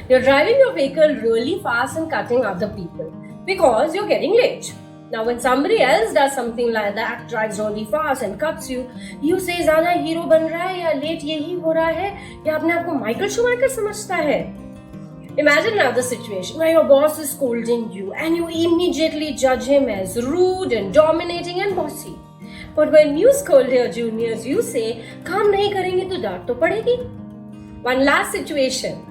You're driving your vehicle really fast and cutting other people because you're getting late. Now, when somebody else does something like that, drives really fast and cuts you, you say ज़्यादा hero बन रहा है या late यही हो रहा है या अपने आप को माइकल शूमेकर समझता है. Imagine another situation where your boss is scolding you and you immediately judge him as rude and dominating and bossy. But when you scold your juniors, you say, काम नहीं करेंगे तो डांट तो पड़ेगी. One last situation.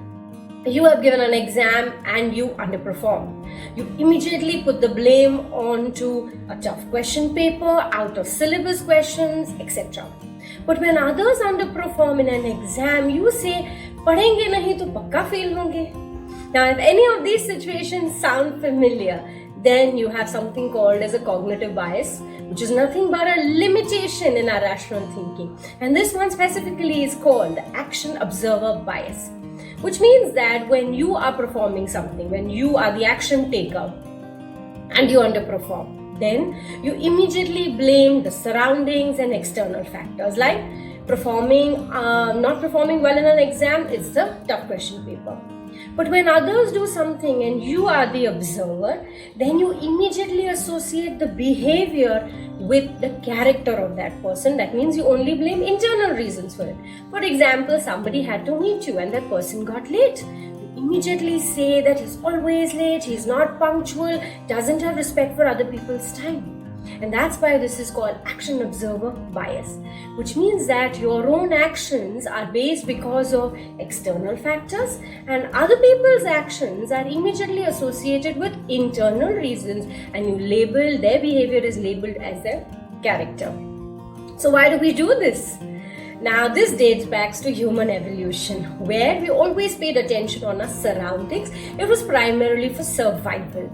You have given an exam and you underperform. You immediately put the blame onto a tough question paper, out of syllabus questions, etc. But when others underperform in an exam, you say, पढ़ेंगे नहीं तो पक्का fail होंगे. Now, if any of these situations sound familiar, then you have something called as a cognitive bias, which is nothing but a limitation in our rational thinking. And this one specifically is called the action observer bias, which means that when you are performing something, when you are the action taker and you underperform, then you immediately blame the surroundings and external factors like not performing well in an exam is the tough question paper. But when others do something and you are the observer, then you immediately associate the behavior with the character of that person. That means you only blame internal reasons for it. For example, somebody had to meet you and that person got late. You immediately say that he's always late, he's not punctual, doesn't have respect for other people's time. And that's why this is called action observer bias, which means that your own actions are based because of external factors and other people's actions are immediately associated with internal reasons, and you label their behavior is labeled as their character. So why do we do this? Now, this dates back to human evolution, where we always paid attention on our surroundings. It was primarily for survival.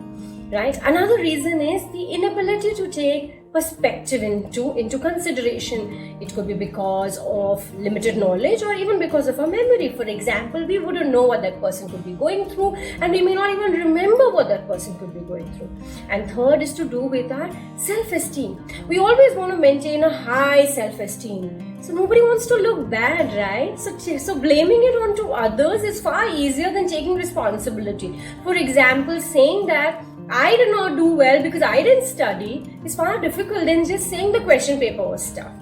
Right? Another reason is the inability to take perspective into consideration. It could be because of limited knowledge or even because of a memory. For example, we wouldn't know what that person could be going through and we may not even remember what that person could be going through. And third is to do with our self-esteem. We always want to maintain a high self-esteem. So nobody wants to look bad, right? So blaming it onto others is far easier than taking responsibility. For example, saying that I did not do well because I didn't study is far difficult than just saying the question paper was tough.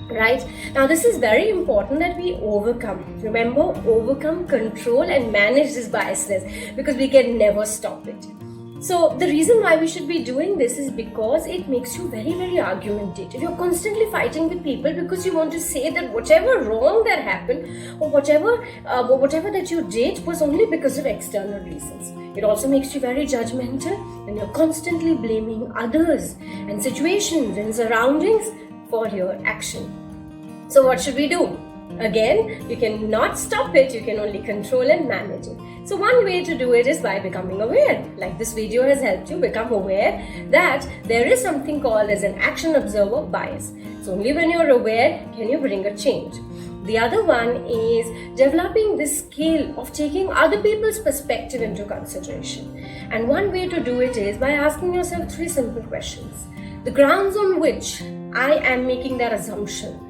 Right? Now, this is very important that we overcome. Remember, overcome, control and manage this biasness because we can never stop it. So, the reason why we should be doing this is because it makes you very, very argumentative. You're constantly fighting with people because you want to say that whatever wrong that happened or whatever that you did was only because of external reasons. It also makes you very judgmental and you're constantly blaming others and situations and surroundings for your action. So what should we do? Again, you cannot stop it, you can only control and manage it. So one way to do it is by becoming aware. Like this video has helped you become aware that there is something called as an action observer bias. So only when you're aware can you bring a change. The other one is developing this skill of taking other people's perspective into consideration. And one way to do it is by asking yourself 3 simple questions. The grounds on which I am making that assumption.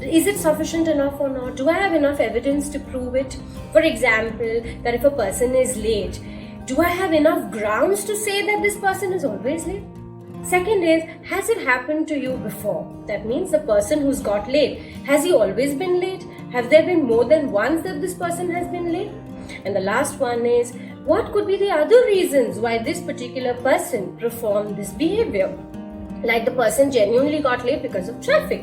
Is it sufficient enough or not? Do I have enough evidence to prove it? For example, that if a person is late, do I have enough grounds to say that this person is always late? Second is, has it happened to you before? That means the person who's got late, has he always been late? Have there been more than once that this person has been late? And the last one is, what could be the other reasons why this particular person performed this behavior? Like the person genuinely got late because of traffic,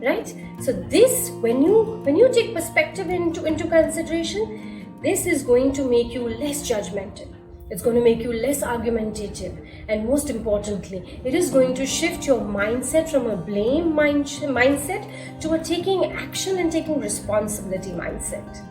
right? So this, when you take perspective into consideration, this is going to make you less judgmental. It's going to make you less argumentative, and most importantly, it is going to shift your mindset from a blame mindset to a taking action and taking responsibility mindset.